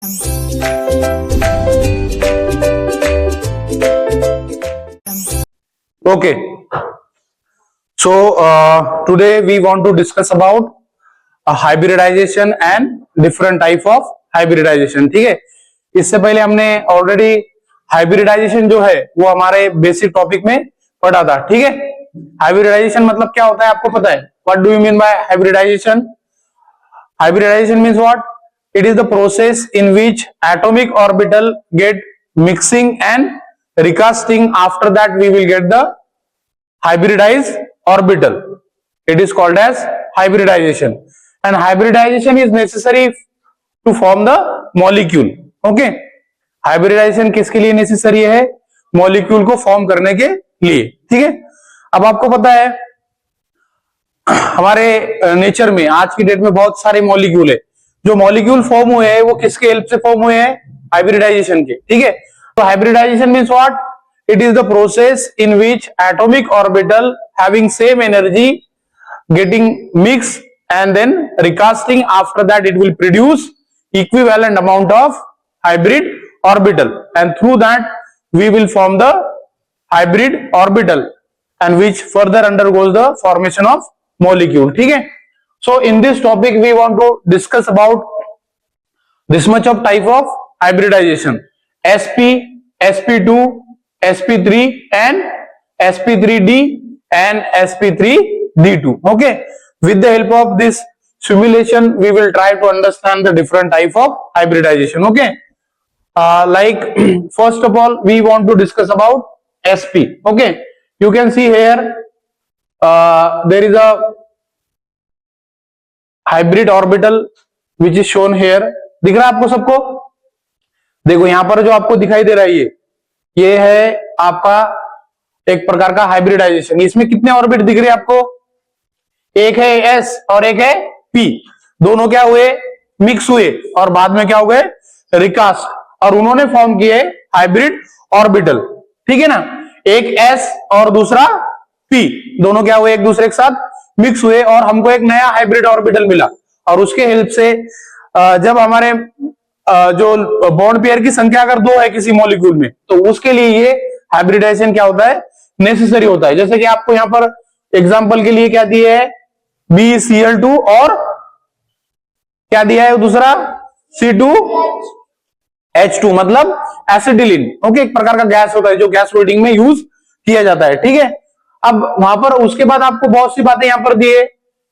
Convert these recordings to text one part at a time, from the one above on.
Okay, so today we want to discuss about hybridization and different type of hybridization. ठीक है, इससे पहले हमने ऑलरेडी हाइब्रिडाइजेशन जो है वो हमारे बेसिक टॉपिक में पढ़ा था. ठीक है, हाइब्रिडाइजेशन मतलब क्या होता है आपको पता है? What do you mean by hybridization? Hybridization means what? It is the process in which atomic orbital get mixing and recasting. After that we will get the hybridized orbital. It is called as hybridization, and hybridization is necessary to form the molecule. Okay, hybridization किसके लिए necessary है? Molecule को form करने के लिए. ठीक है, अब आपको पता है हमारे नेचर में आज की डेट में बहुत सारे मॉलिक्यूल है. जो मॉलिक्यूल फॉर्म हुए हैं वो किसके हेल्प से फॉर्म हुए हैं? हाइब्रिडाइजेशन के. ठीक है, तो hybridization means what? It is the process in which atomic orbital having same energy getting mixed and then recasting. After that it will produce equivalent amount of hybrid orbital, and through that we will form the hybrid orbital, and which further undergoes the formation of molecule. ठीक है, so in this topic we want to discuss about this much of type of hybridization: sp, sp2, sp3 and sp3d and sp3d2. okay, with the help of this simulation we will try to understand the different type of hybridization. okay, like first of all we want to discuss about sp. okay, you can see here there is a hybrid orbital which is shown here. दिख रहा है आपको सबको? देखो यहां पर जो आपको दिखाई दे रहा है ये है आपका एक प्रकार का हाइब्रिडाइजेशन. इसमें कितने ऑर्बिट दिख रहे हैं आपको? एक है s और एक है p. दोनों क्या हुए? मिक्स हुए और बाद में क्या हो गए? रिकास्ट, और उन्होंने फॉर्म किए हाइब्रिड ऑर्बिटल. ठीक है ना, एक s और दूसरा p, दोनों क्या हुए? एक दूसरे के साथ मिक्स हुए और हमको एक नया हाइब्रिड ऑर्बिटल मिला. और उसके हेल्प से जब हमारे जो बॉन्ड पेयर की संख्या अगर 2 है किसी मॉलिक्यूल में, तो उसके लिए ये हाइब्रिडाइजेशन क्या होता है? नेसेसरी होता है. जैसे कि आपको यहां पर एग्जांपल के लिए क्या दिया है? BCl2 और क्या दिया है दूसरा? C2H2, मतलब एसिटिलीन. ओके, एक प्रकार का गैस होता है जो गैस वेल्डिंग में यूज किया जाता है. ठीक है, अब वहां पर उसके बाद आपको बहुत सी बातें यहां पर दिए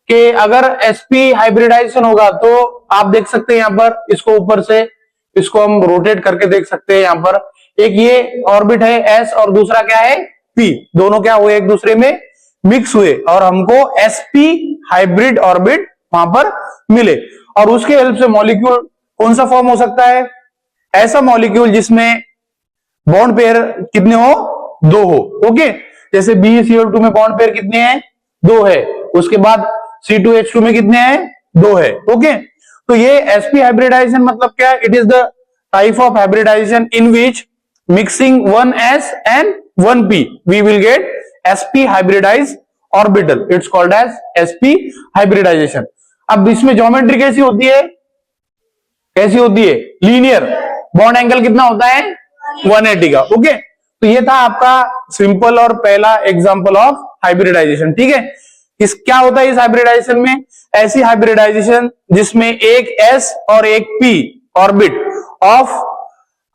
कि अगर sp हाइब्रिडाइजेशन होगा तो आप देख सकते हैं यहां पर, इसको ऊपर से इसको हम रोटेट करके देख सकते हैं. यहां पर एक ये ऑर्बिट है s और दूसरा क्या है? p. दोनों क्या हुए? एक दूसरे में मिक्स हुए और हमको sp हाइब्रिड ऑर्बिट वहां पर मिले. और उसके हेल्प से मॉलिक्यूल कौन सा फॉर्म हो सकता है? ऐसा मॉलिक्यूल जिसमें बॉन्ड पेयर कितने हो? 2 हो. ओके, जैसे BeCl2 में बॉन्ड पेयर कितने हैं? 2 है. उसके बाद C2H2 में कितने हैं? 2 है. ओके, तो ये sp हाइब्रिडाइजेशन मतलब क्या? It is the type of hybridization in which mixing 1s and 1p we will get sp hybridized orbital. it's called as sp hybridization. अब इसमें ज्योमेट्री कैसी होती है? कैसी होती है? लीनियर. बॉन्ड एंगल कितना होता है? 180 का. ओके, तो ये था आपका सिंपल और पहला एग्जांपल ऑफ हाइब्रिडाइजेशन. ठीक है, इस क्या होता है इस हाइब्रिडाइजेशन में? ऐसी हाइब्रिडाइजेशन जिसमें एक s और एक p orbit of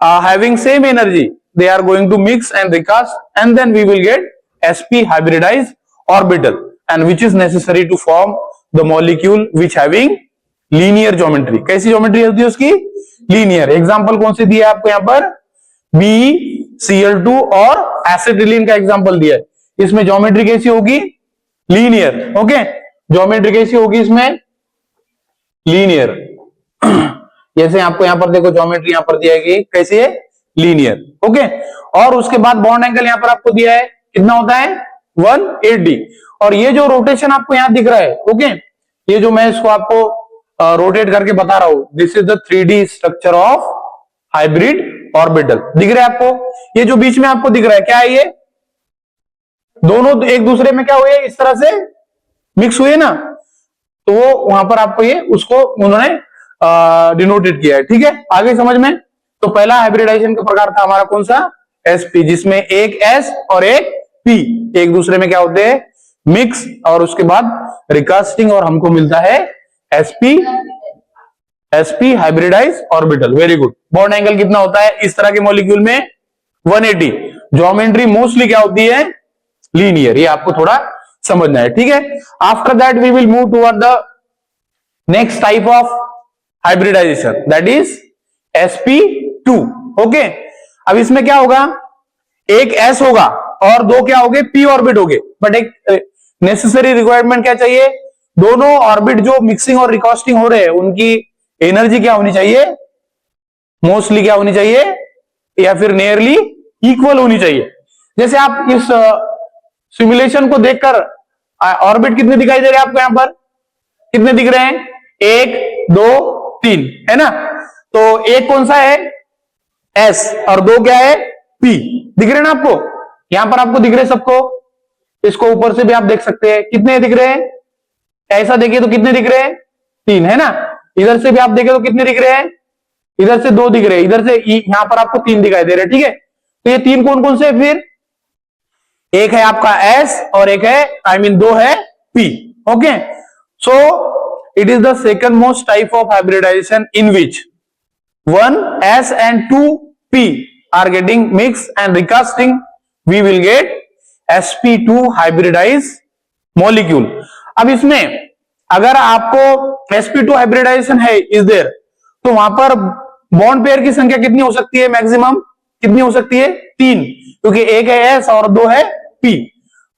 having same energy, they are going to mix and recast, and then we will get sp hybridized orbital, and which is necessary to form the molecule which having linear geometry. कैसी geometry होती है उसकी? Linear. Example कौन से दिया है आपको? यहां पर BeCl2 और एसिटिलीन का एग्जांपल दिया है. इसमें ज्योमेट्री कैसी होगी? लीनियर. ओके, ज्योमेट्री कैसी होगी इसमें? लीनियर. जैसे आपको यहां पर देखो ज्योमेट्री यहां पर दिया है, कैसी है? लीनियर. ओके, और उसके बाद बॉन्ड एंगल यहां पर आपको दिया है कितना होता है? 180. और ये जो रोटेशन आपको यहां दिख रहा है, ओके, ये जो मैं इसको आपको रोटेट करके बता रहा हूं, this is the 3D structure of hybrid orbital. दिख रहा है आपको? ये जो बीच में आपको दिख रहा है क्या है? ये दोनों एक दूसरे में क्या हुए? इस तरह से मिक्स हुए ना, तो वो वहां पर आपको ये उसको उन्होंने डिनोटेड किया है। ठीक है, आगे समझ में। तो पहला हाइब्रिडाइजेशन का प्रकार था हमारा कौन सा, sp, जिसमें एक s और एक p एक दूसरे में क्या होते हैं, मिक्स, और उसके बाद रिकास्टिंग, और हमको मिलता है sp hybridize orbital. Very good. Bond angle कितना होता है इस तरह के मॉलिक्यूल में, 180। ज्योमेट्री मोस्टली क्या होती है, लीनियर। ये आपको थोड़ा समझना है। ठीक है, after that we will move toward the next type of hybridization, that is sp2। Okay, अब इसमें क्या होगा, एक s होगा और दो क्या होंगे, p ऑर्बिट होंगे। बट एक नेसेसरी रिक्वायरमेंट क्या चाहिए, दोनों ऑर्बिट जो मिक्सिंग और रिकास्टिंग हो रहे हैं उनकी एनर्जी क्या होनी चाहिए, मोस्टली क्या होनी चाहिए, या फिर नियरली इक्वल होनी चाहिए। जैसे आप इस सिमुलेशन को देखकर ऑर्बिट कितने दिखाई दे रहे हैं आपको, यहां पर कितने दिख रहे हैं, 1 2 3, है ना। तो एक कौन सा है, s, और दो क्या है, p। दिख रहे हैं ना आपको, यहां पर आपको दिख रहे हैं सबको। इसको ऊपर से भी आप देख सकते हैं, कितने दिख रहे हैं, ऐसा देखिए तो कितने दिख रहे हैं, 3, है ना। इधर से भी आप देखें तो कितने दिख रहे हैं, इधर से 2 दिख रहे हैं, इधर से यहां पर आपको 3 दिखाई दे रहे हैं। ठीक है, तो ये 3 कौन कौन से है, फिर एक है आपका s और एक है, I mean 2 है p। Okay, so it is the second most type of hybridization in which 1 s and 2 p are getting mixed and recasting, we will get sp2 hybridized molecule। अब इसमें अगर आपको sp2 hybridization है is there, तो वहां पर bond pair की संख्या कितनी हो सकती है, मैक्सिमम कितनी हो सकती है, 3, क्योंकि एक है s और 2 है p।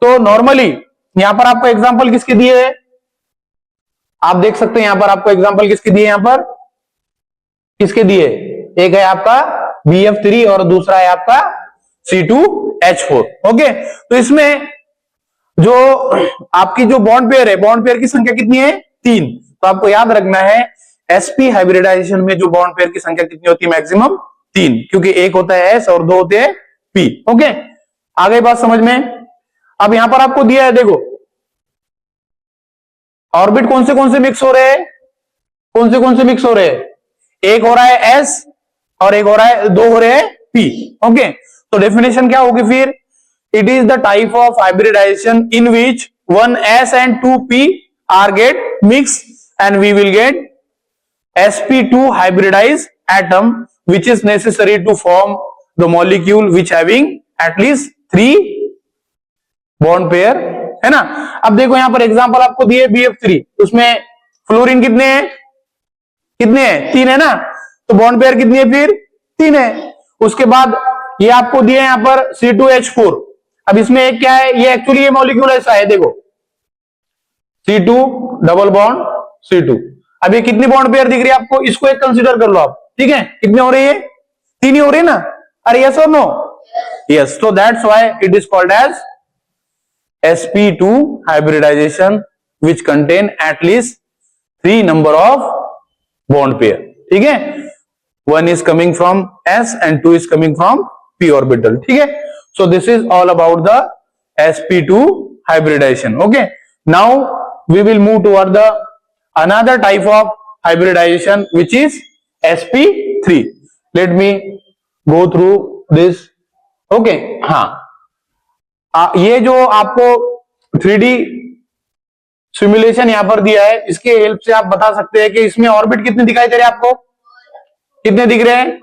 तो नॉर्मली यहां पर आपको एग्जांपल किसके दिए है, आप देख सकते हैं यहां पर आपको एग्जांपल किसके दिए, यहां पर किसके दिए, एक है आपका BF3 और दूसरा है आपका C2H4। ओके, तो इसमें जो आपकी जो बॉन्ड पेयर है, बॉन्ड पेयर की संख्या कितनी है, 3। तो आपको याद रखना है sp हाइब्रिडाइजेशन में जो बॉन्ड पेयर की संख्या कितनी होती है, मैक्सिमम 3, क्योंकि एक होता है s और 2 होते हैं p। ओके, आगे बात समझ में। अब यहां पर आपको दिया है, देखो ऑर्बिट कौन से मिक्स हो रहे हैं, कौन से मिक्स हो रहे हैं, एक हो रहा है s और एक हो रहा है, 2 हो रहे हैं p। ओके, तो डेफिनेशन क्या होगी फिर, it is the type of hybridization in which 1 s and 2 p are get mixed and we will get sp2 hybridized atom which is necessary to form the molecule which having at least 3 bond pair, है ना। अब देखो यहां पर example आपको दिए BF3, उसमें fluorine कितने हैं, 3 है ना, तो बॉन्ड पेयर कितनी है फिर, 3 है। उसके बाद ये आपको दिए यहां पर C2H4। अब इसमें एक क्या है, ये एक्चुअली ये मॉलिक्यूल ऐसा है, देखो C2 डबल बॉन्ड C2। अब ये कितनी बॉन्ड पेयर दिख रही है आपको, इसको एक कंसीडर कर लो आप। ठीक है, कितने हो रही है, 3 ही हो रही है ना। अरे यस और नो, यस। तो that's why it is called as sp2 hybridization which contain at least 3 number of bond pair। ठीक है, 1 is coming from s and 2 is coming from p orbital। ठीक है, so this is all about the sp2 hybridization। okay, now we will move toward the another type of hybridization which is sp3। let me go through this। okay, हाँ, ये जो आपको 3D simulation यहां पर दिया है, इसके हेल्प से आप बता सकते हैं कि इसमें ऑर्बिट कितने दिखाई दे रहे हैं आपको, कितने दिख रहे हैं,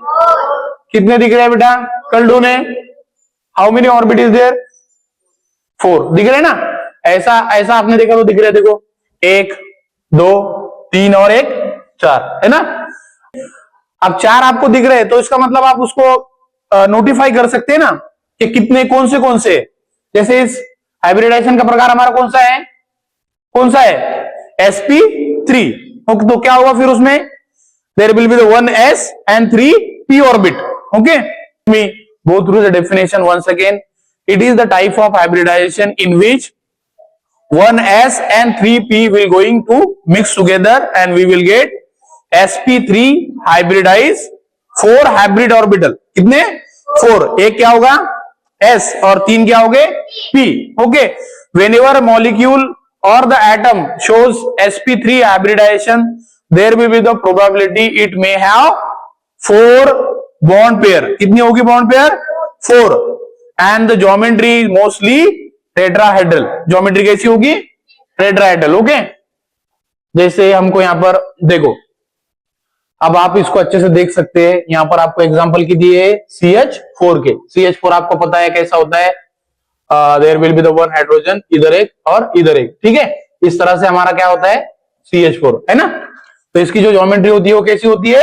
कितने दिख रहे हैं बेटा, कल ने how many orbit is there, 4 दिख रहे हैं ना। ऐसा आपने देखा तो दिख रहे हैं, देखो 1 2 3 और 1 4, है ना। अब 4 आपको दिख रहे हैं, तो इसका मतलब आप उसको नोटिफाई कर सकते हैं ना कि कितने कौन से। जैसे इस हाइब्रिडाइजेशन का प्रकार हमारा कौन सा है, sp3। तो क्या होगा फिर उसमें, there will be the 1s and 3 p orbit. Okay, me go through the definition once again. It is the type of hybridization in which 1s and 3 p will going to mix together and we will get sp3 hybridized 4 hybrid orbital. कितने, 4। एक क्या होगा s और 3 क्या हो गए p। Okay, whenever molecule or the atom shows sp3 hybridization, there will be the probability it may have 4 bond pair. कितनी होगी bond pair? 4। And the geometry mostly tetrahedral. Geometry कैसी होगी? टेट्राहेड्रल। ओके, जैसे हमको यहां पर देखो, अब आप इसको अच्छे से देख सकते हैं। यहां पर आपको एग्जांपल की दिए CH4 के। CH4 आपको पता है कैसा होता है, there will be the one hydrogen, इधर एक और इधर एक। ठीक है, इस तरह से हमारा क्या होता है? CH4 है ना। तो इसकी जो ज्योमेट्री होती है वो कैसी होती है?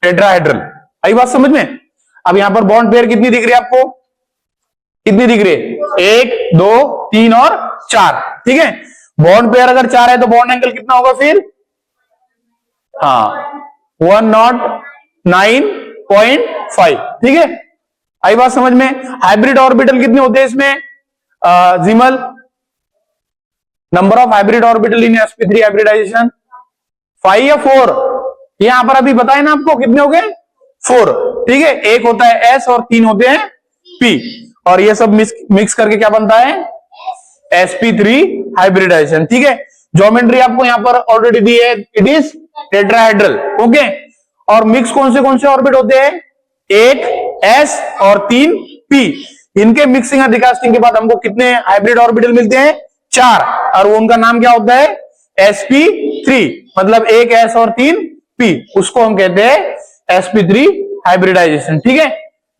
टेट्राहेड्रल। आई बात समझ में? अब यहां पर बॉन्ड पेयर कितनी दिख रही है आपको? कितनी दिख रही है? 1 2 3 और 4। ठीक है, बॉन्ड पेयर अगर 4 है तो बॉन्ड एंगल कितना होगा फिर? हाँ, 109.5। ठीक है, आई बात समझ में? हाइब्रिड ऑर्बिटल कितने होते हैं इसमें? जिमल, number of hybrid orbital in sp3 hybridization 5 या 4? यहां पर अभी बताए ना आपको, कितने हो गए? 4। ठीक है, एक होता है S और 3 होते हैं P, और ये सब मिक्स करके क्या बनता है? sp3 hybridisation. ठीक है, ज्योमेट्री आपको यहां पर ऑलरेडी दी है, इट इज टेट्राहेड्रल। ओके, और मिक्स कौन से ऑर्बिट होते हैं? 1 S और 3 P। इनके मिक्सिंग और डिकास्टिंग के बाद हमको कितने हाइब्रिड ऑर्बिटल मिलते हैं? 4, और वो उनका नाम क्या होता है? sp3, मतलब 1 S और 3 P, उसको हम कहते हैं sp3 हाइब्रिडाइजेशन। ठीक है,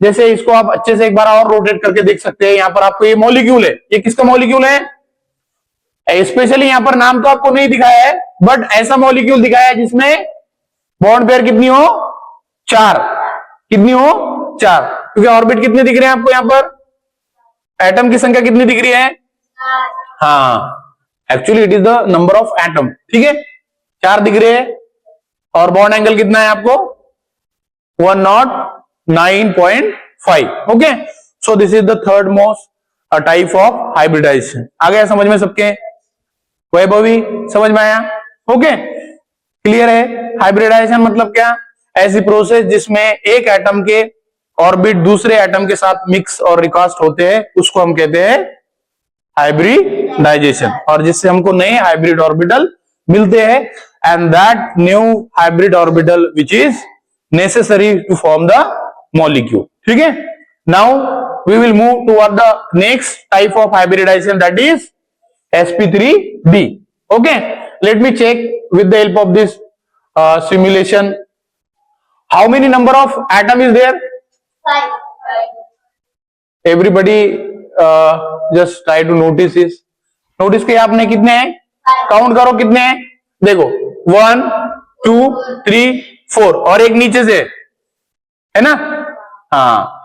जैसे इसको आप अच्छे से एक बार और रोटेट करके देख सकते हैं। यहां पर आपको ये मॉलिक्यूल है, ये किसका मॉलिक्यूल है? स्पेशली यहां पर नाम तो आपको नहीं दिखाया है, बट ऐसा मॉलिक्यूल दिखाया है जिसमें बॉन्ड पेयर कितनी हो? 4। कितनी हो? 4। क्योंकि ऑर्बिट कितने दिख रहे हैं आपको यहां पर? एटम की संख्या कितनी दिख रही है? हाँ, actually it is the number of atom. ठीक है, 4 दिख रहे हैं, और बॉन्ड एंगल कितना है आपको? 109.5। Okay, so this is the third most type of hybridization. आ गया समझ में सबके? वैभवी समझ में आया? ओके, क्लियर है? हाइब्रिडाइजेशन मतलब क्या? ऐसी प्रोसेस जिसमें एक एटम के ऑर्बिट दूसरे एटम के साथ मिक्स और रिकास्ट होते हैं, उसको हम कहते हैं हाइब्रिडाइजेशन, और जिससे हमको नए हाइब्रिड ऑर्बिटल मिलते हैं, and that new hybrid orbital which is necessary to form the molecule. ठीक है, now we will move toward the next type of hybridization, that is sp3d. okay, let me check with the help of this simulation how many number of atom is there? 5. everybody just try to notice this. notice किया आपने? कितने हैं? Count करो कितने हैं। देखो 1 2 3 4, और एक नीचे से है ना। हाँ,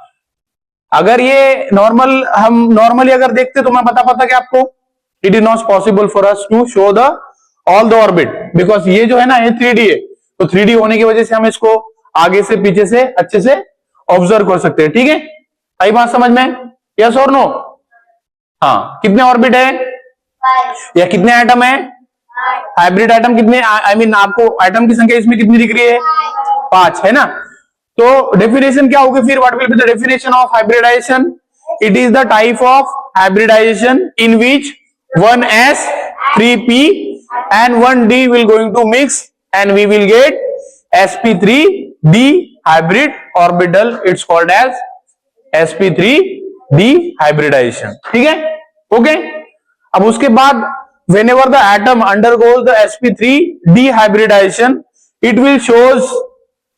अगर ये हम नॉर्मली अगर देखते तो मैं पता क्या आपको? It is not possible for us to show all the orbit, because ये जो है ना, ये 3D है, तो 3D होने की वजह से हम इसको आगे से पीछे से अच्छे से ऑब्जर्व कर सकते हैं। ठीक है, आई बात समझ में? यस और नो? हाँ, कितने ऑर्बिट है? 5। या कितने एटम है? हाइब्रिड एटम कितने? आई मीन आपको एटम की संख्या इसमें कितनी दिख रही है? 5 है ना। तो डेफिनेशन क्या होगी फिर? What will be the definition of hybridization? It is the type of hybridization in which 1s 3p and 1d will going to mix, and we will get sp3d hybrid orbital. It's called as sp3d hybridization. ठीक है, okay. अब उसके बाद whenever the atom undergoes the sp3d hybridization, it will shows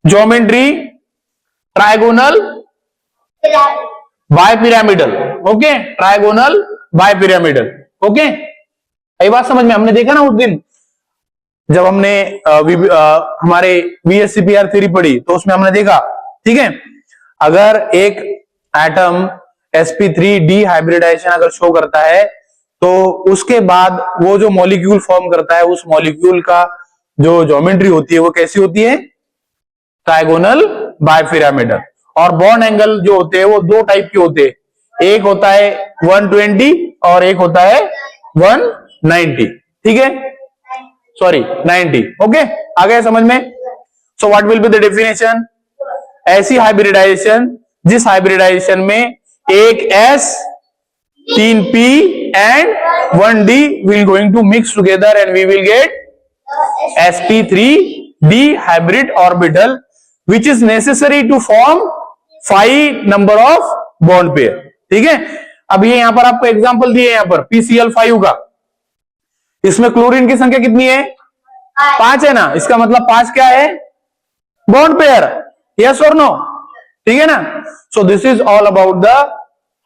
geometry trigonal bipyramidal. okay, trigonal bipyramidal. Okay, ये बात समझ में? हमने देखा ना उस दिन जब हमने हमारे VSCPR थ्योरी पढ़ी, तो उसमें हमने देखा, ठीक है, अगर एक एटम sp3d हाइब्रिडाइजेशन अगर शो करता है, तो उसके बाद वो जो मॉलिक्यूल फॉर्म करता है, उस मॉलिक्यूल का जो ज्योमेट्री होती है वो कैसी होती है? Trigonal bipyramidal. और बॉन्ड एंगल जो होते हैं वो 2 टाइप के होते हैं, एक होता है 120 और एक होता है 190। ठीक है, सॉरी 90। ओके, आ गया समझ में? So what will be the definition? ऐसी हाइब्रिडाइजेशन जिस हाइब्रिडाइजेशन में एक S 3p and 1d will going to mix together and we will get sp3 d hybrid orbital which is necessary to form 5 number of bond pair। ठीक है, अब ये यहां पर आपको एग्जांपल दिए यहां पर PCl5 का, इसमें क्लोरीन की संख्या कितनी है? 5 है ना, इसका मतलब 5 क्या है? Bond pair. यस और नो? ठीक है ना। So this is all about the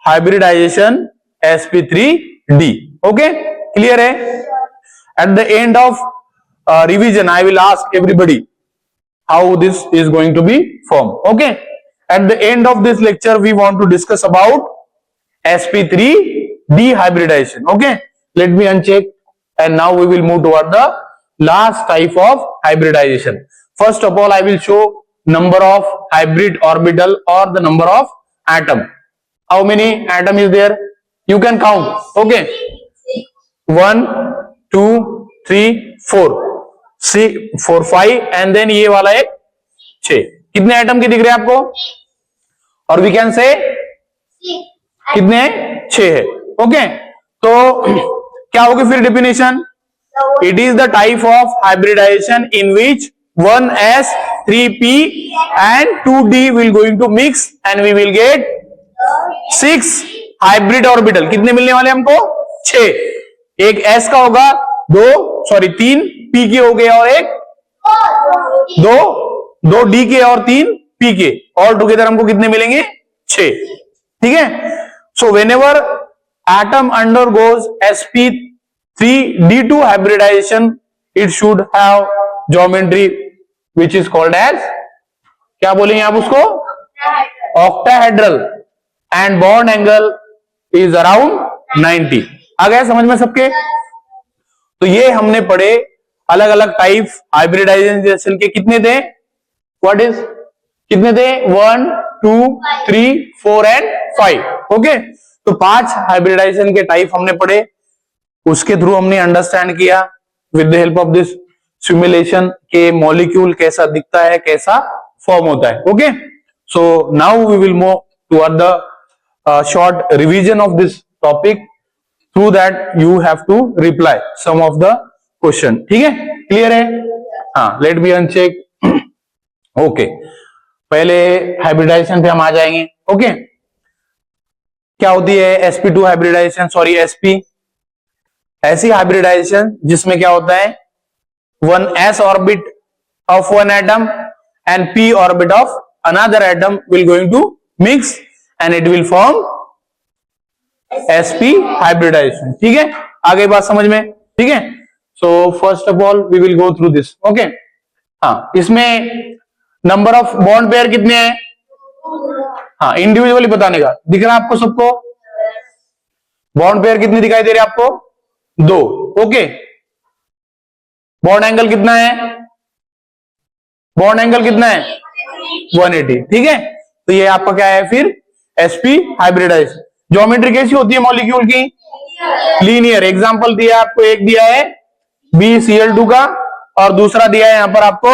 hybridization sp3d। Clear, क्लियर है? At the end of revision I will ask everybody how this is going to be formed. Okay, at the end of this lecture we want to discuss about sp3d hybridization. Okay, let me uncheck, and now we will move toward the last type of hybridization. First of all I will show number of hybrid orbital or the number of atom. How many atom is there? You can count. Okay, 1 2 3 4 6 4 5 and then ये वाला एक 6। कितने atom के दिख रहे हैं आपको? और वी कैन से कितने? 6 है। ओके, तो क्या होगी फिर definition? It is the type of hybridization in which 1s 3p and 2d will going to mix and we will get 6 hybrid orbital. कितने मिलने वाले हमको? 6। एक s का होगा, 3 p के हो गए और एक 2 d के और 3 p के, ऑल टुगेदर हमको कितने मिलेंगे? 6। ठीक है, so whenever atom undergoes sp3d2 hybridization it should have geometry which is called as, क्या बोलेंगे आप उसको? octahedral and bond angle is around 90। आ गया समझ में सबके? तो ये हमने पढ़े अलग अलग टाइप हाइब्रिडाइजेशन के। कितने थे? व्हाट इज कितने थे? 1 2 3 4 एंड 5। ओके, तो 5 हाइब्रिडाइजेशन के टाइप हमने पढ़े, उसके थ्रू हमने अंडरस्टैंड किया with the help of this simulation के मॉलिक्यूल कैसा दिखता है, कैसा फॉर्म होता है। Okay, so now we will move toward the short revision of this topic, through that you have to reply some of the question. ठीक है, clear है? हाँ, लेट मी अनचेक। ओके, पहले हाइब्रिडाइजेशन पे हम आ जाएंगे। ओके, क्या होती है sp2 हाइब्रिडाइजेशन? सॉरी, sp ऐसी हाइब्रिडाइजेशन जिसमें क्या होता है? 1s orbit of one atom and p orbit of another atom will going to mix and it will form sp hybridization. ठीक है, आगे बात समझ में? ठीक है, so first of all we will go through this. Okay, हाँ, इसमें नंबर ऑफ बॉन्ड पेयर कितने हैं? हाँ, इंडिविजुअली बताने का दिख रहा है आपको सबको? बॉन्ड पेयर कितने दिखाई दे रहे हैं आपको? 2। ओके, बॉन्ड एंगल कितना है? बॉन्ड एंगल कितना है? 180। ठीक है, तो ये आपका क्या है फिर? sp hybridisation. ज्योमेट्री कैसी होती है मॉलिक्यूल की? लीनियर। एग्जांपल दिया आपको, एक दिया है BCl2 का और दूसरा दिया है यहां पर आपको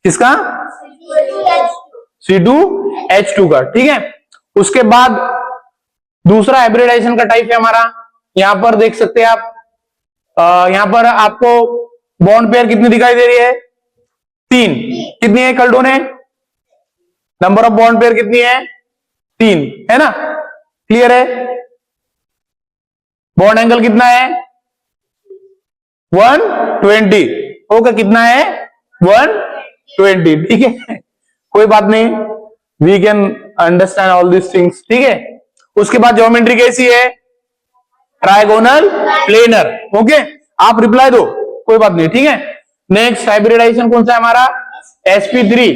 किसका? C2H2 का। ठीक है, उसके बाद दूसरा हाइब्रिडाइजेशन का टाइप है हमारा, यहां पर देख सकते हैं आप, यहां पर आपको बॉन्ड पेयर कितनी दिखाई दे रही है? 3। कितनी है कल्डो ने? नंबर ऑफ बॉन्ड पेयर कितनी है? 3 है ना? क्लियर है? बॉन्ड एंगल कितना है? 120। ओके, कितना है? 120। ठीक है, कोई बात नहीं, we can understand all this things. ठीक है, उसके बाद ज्योमेट्री कैसी है? Trigonal planar. ओके, आप रिप्लाई दो, कोई बात नहीं। ठीक है, नेक्स्ट हाइब्रिडाइजेशन कौन सा है हमारा? sp3।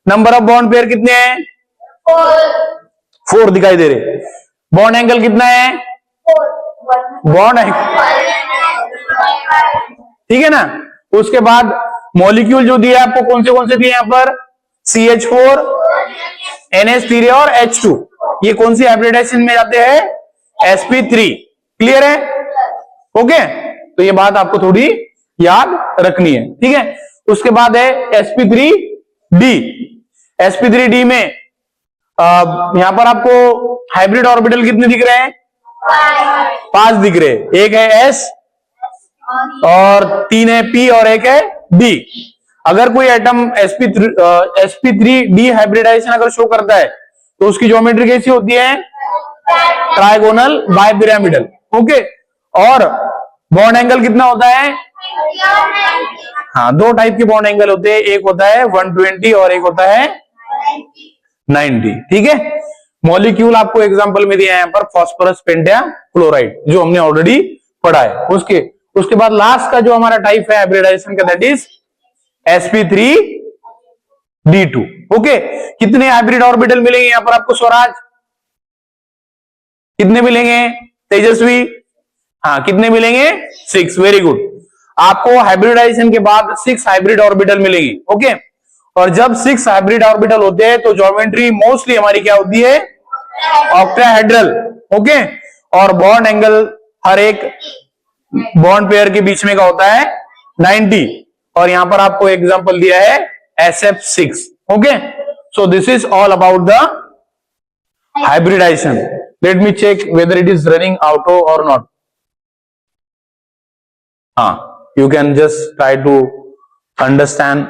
Number of bond pair कितने हैं? 4 दिखाई दे रहे। बॉन्ड एंगल कितना है? बॉन्ड एंगल, ठीक है ना? उसके बाद मॉलिक्यूल जो दिया आपको, कौन से दिए यहां पर? CH4 NH3 और H2। ये कौन सी हाइब्रिडाइजेशन में जाते हैं? sp3। क्लियर है? ओके, तो ये बात आपको थोड़ी याद रखनी है। ठीक है, उसके बाद है sp3d। sp3d में यहां पर आपको हाइब्रिड ऑर्बिटल कितने दिख रहे हैं? 5 दिख रहे। एक है s और 3 है p और एक है डी। अगर कोई एटम sp3d हाइब्रिडाइजेशन अगर शो करता है तो उसकी ज्योमेट्री कैसी होती है? Trigonal bipyramidal. ओके, और बॉन्ड एंगल कितना होता है? हाँ, दो टाइप के बॉन्ड एंगल होते हैं, एक होता है 120 और एक होता है 90। ठीक है, मॉलिक्यूल आपको एग्जांपल में दिया है यहाँ पर फास्फोरस पेंटाक्लोराइड, जो हमने ऑलरेडी पढ़ा है। उसके बाद लास्ट का जो हमारा टाइप है हाइब्रिडाइजेशन का, दैट इज sp3d2। ओके, कितने हाइब्रिड ऑर्बिटल मिलेंगे यहां पर आपको स्वराज? कितने मिलेंगे तेजस्वी? हाँ, कितने मिलेंगे? 6। Very good. आपको हाइब्रिडाइजेशन के बाद 6 हाइब्रिड ऑर्बिटल मिलेंगे। ओके, और जब 6 हाइब्रिड ऑर्बिटल होते हैं तो ज्योमेट्री मोस्टली हमारी क्या होती है? ऑक्टाहेड्रल। ओके, और बॉन्ड एंगल हर एक बॉन्ड पेयर के बीच में का होता है 90। और यहां पर आपको एग्जांपल दिया है SF6। Okay, so this is all about the hybridization. Let me check whether it is running auto और नॉट। हाँ, you can just try to understand